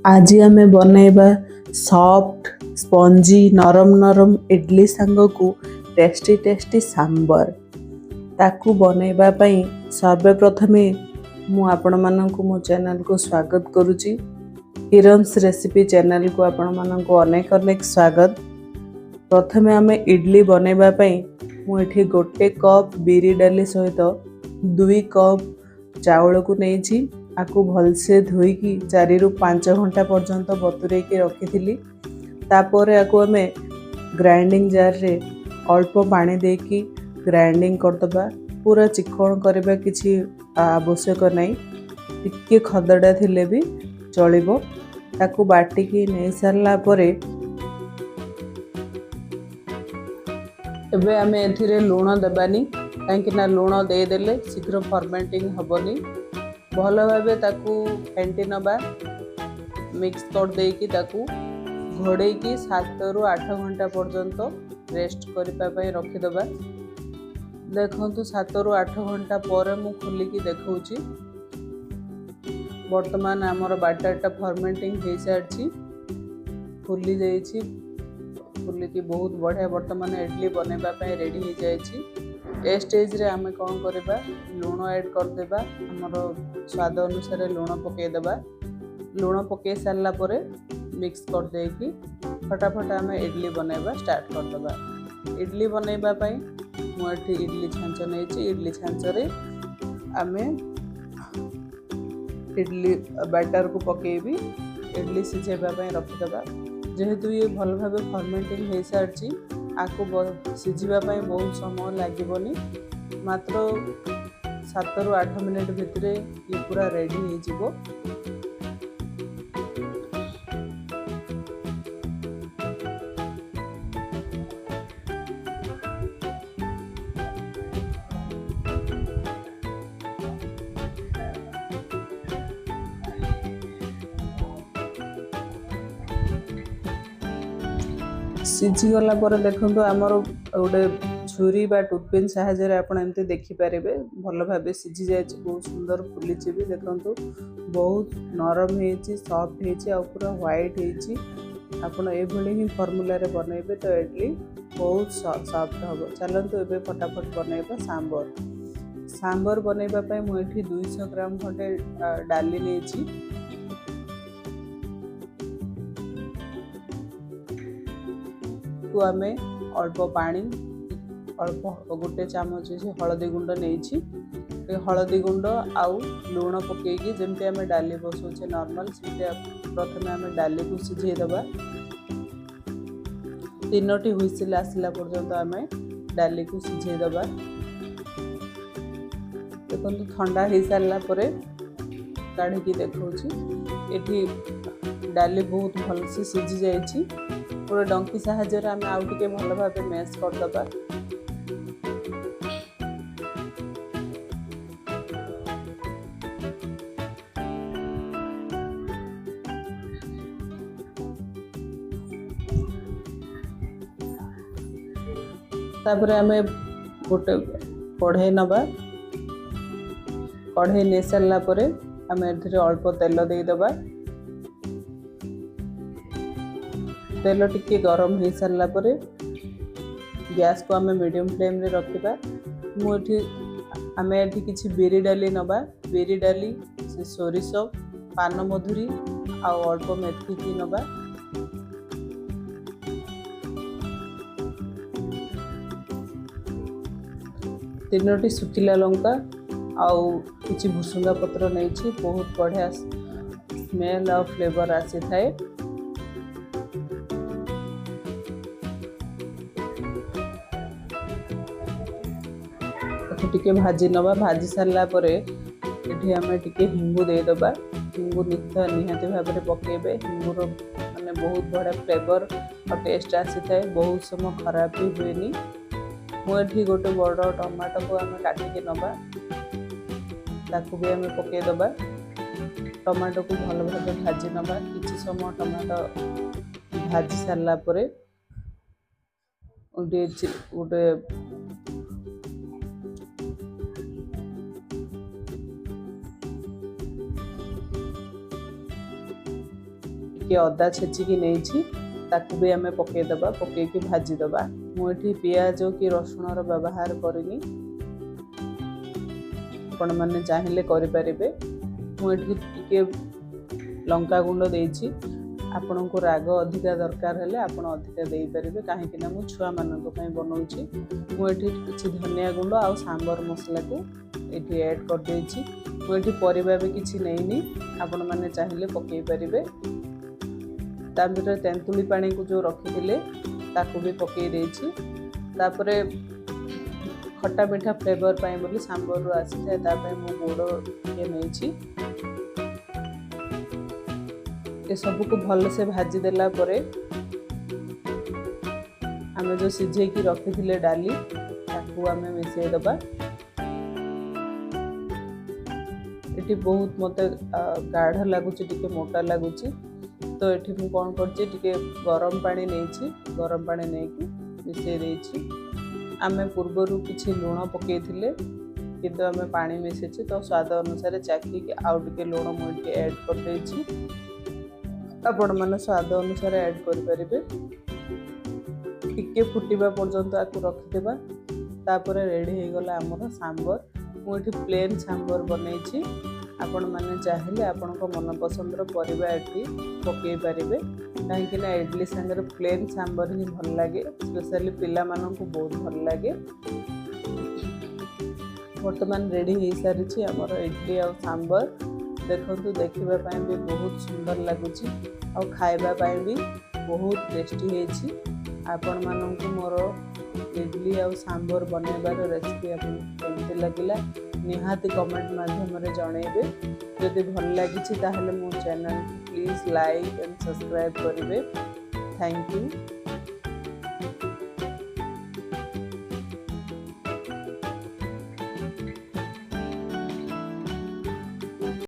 आज आमे बनैबा soft spongy नरम नरम इडली सांग को टेस्टी टेस्टी सांबर। ताकू बनैबा पई सर्वप्रथमे मु आपण माननकु मो चैनल को स्वागत करूची। किरणस रेसिपी चैनल को आपण माननकु अनेक अनेक स्वागत। प्रथमे आमे इडली बनैबा पई मु एठी 1 कप बिरी डाली सहित 2 कप चावल को नेइची। आकु भलसे धोईकी 4 रु 5 घंटा पर्यंत बतुरेकी रखी। तापर आकु आमे ग्राइंडिंग जार रे अल्प पानी देकी ग्राइंडिंग करदबा। पूरा चिकन करबा किछि आवश्यक नहीं, टिके खदड़ा थिले भी चलिबो। ताकु बाटिकी नै सारला परे एबे आमे एथिरे लूण देबानी, काहेकि ना लूण दे देले शीघ्र फर्मेंटिंग हबनी। भल भाबे ताकू फेंटी नबा, मिक्स कर देकी ताकू घोड़ेकी 7 रु 8 घंटा पर्यंत रेस्ट करबा पई रखि दबा। देखंतु 7 रु 8 घंटा पर मु खोलिकी देखौची। वर्तमान हमर बैटरटा फर्मेंटिंग हो सारछि, फुली जाइछि। फुलिकी बहुत बढ़िया वर्तमान इडली बनेबा पई रेडी हो जाइछि। ए स्टेज रे आमे कोन करबा, लूण ऐड कर देबा। हमर स्वाद अनुसार लूण पके देबा। लूण पके सारला परे मिक्स कर देकी फटाफट आमे इडली बनेबा स्टार्ट कर देबा। इडली बनेबा पई मु एठी इडली छांच नेछि। इडली छांच रे आमे इडली बैटर को पकेबी इडली सिझेबा पई रखि देबा। जेहेतु ये भल भाबे फर्मेंटिंग हो सारछि, आकु सिझिबा पई बहुत समय लागिबोनी। मात्र 7 रु 8 मिनिट भितरे ये पूरा रेडी हो जिवो। सिझी गला पर देखंतु हमर गोटे छुरी बा टूथपिन साहाय्य आपण एमती देखि पारिबे। भल भाबे सिझी जायछि, बहुत सुंदर फुलिछि भी। देखंतु बहुत नरम हेछि, सॉफ्ट हेछि आ पूरा व्हाइट हेछि। आपण ए भली ही फार्मूला रे बनेबे तो इडली बहुत सॉफ्ट हबो। चलंतु एबे फटाफट बनेबा सांबर। सांबर बनेबा पय मु एठी 200 ग्राम खंडे डाली नेछि। को आमे अल्प पानी, अल्प 1 चामच हलदी गुंड नेछि। हलदी गुंड आउ लूण पकेकी जेमते आमे डाली बसौछे नॉर्मल, सेते प्रथमे आमे डाली को सिझे दबा। 3टी हुइसिल आसला पर्यंत आमे डाली को सिझे दबा। देखंतु ठंडा हे सारला परे काढी की देखौछि। एठी डाली बहुत भल से सिझी जायछि। पूरा डंकी साहाय्य रे आमे आउ टिके भल भाबे मैश कर दबा। तापरे आमे गोटे कढ़ाई नबा। कढ़ाई ने सारला परे आमे एथिरे अल्प तेल दे दबा। तेल टिके गरम हो सारला परे गैस को आमे मीडियम फ्लेम रे रखिबा। मु एठी आमे एठी किछि बिरी डाली नबा। बिरी डाली से सोरिष, पान मधुरी आ अल्प मेथी की नबा। तीनोटी सुखिला लंका आउ किछि भुसुंगा पत्र नेछि। बहुत बढ़िया स्मेल और फ्लेवर आसी थाए। टिके भाजी नबा। भाजी सारला परे एठी हमें टिके हिंगु दे दबा। हिंगु निहाती भाबरे पकेबे। हिंगुर माने बहुत बड़ा फ्लेवर और टेस्ट आसी थाए। बहुत समय खराब भी हुएनी। मु एठी गोटे बड़ टमाटो को हमें काटिके नबा। ताकू भी हमें पके दबा। टमाटो को भल भाबे भाजी नबा। किछि समय टमाटो भाजी सारला परे गोटे टिके अदा छेचिकी नहीं ताकू भी आम पकईदबा पकईकी भाजीदबा मुझे पियाज कि रसुण व्यवहार करनी आपण मैंने चाहिए करें मुझे लंका गुंड देछि आपण को राग अधिका दरकार हेले आपण अधिका दे पारे कहीं मु छुआ मानक बनाऊँगी मुझे किसी धनिया गुंड आ सांबर मसला को ये ऐड कर देछि मुझे परिबा भी किसी नहीं आपण मैंने चाहिए पकई पारे तापर तेंतुली पानी को जो रखी ताकू भी पकई देछि तापरे खट्टा मीठा फ्लेवर पाई बोली सांबर आसी थाए तापे मु गुड़ ये नहीं ये सब को भल से भाजी देला परे आमे जो सिझे की रखी थिले डाली ताकू आमे मिसई दबा एटी बहुत मते गाढ़ लगुची टिके मोटा लगुची तो एठी मु कोन करछि टिके गरम पानी नेछि गरम पानी नेकी मिसई देछि आमे पूर्वरु किछि लूण पकई थिले किंतु आमे पानी मिसेछि तो स्वाद अनुसार चाखी के आउ टिके लूण मुझे ऐड कर देछि आपण माने स्वाद अनुसार ऐड कर परिबे टिके फुटिबा पर्यंत आकु रखिदेबा तापर रेडी हो गला हमर सांबर मुझे प्लेन सांबर बनैछि आपण माने चाहिए आपण को मन पसंद परिबा एठी पकई पारिबे कहीं ना इडली संगे प्लेन सांबर ही भल लगे स्पेशली पिला मानन को बहुत भल लगे वर्तमान रेडी हो सारी आमर इडली आ सांबर देखंतु देखिबा पई भी बहुत सुंदर लगुची आ खाइबा पई भी बहुत टेस्टी हेछि आपण मानन को मोर इडली आ सांबर बनैबार रेसिपी आपन केमति लागिला निहाती कमेंट माध्यम जनइबे जदि भल लगी ताहले मो channel please like and subscribe करेंगे थैंक यू।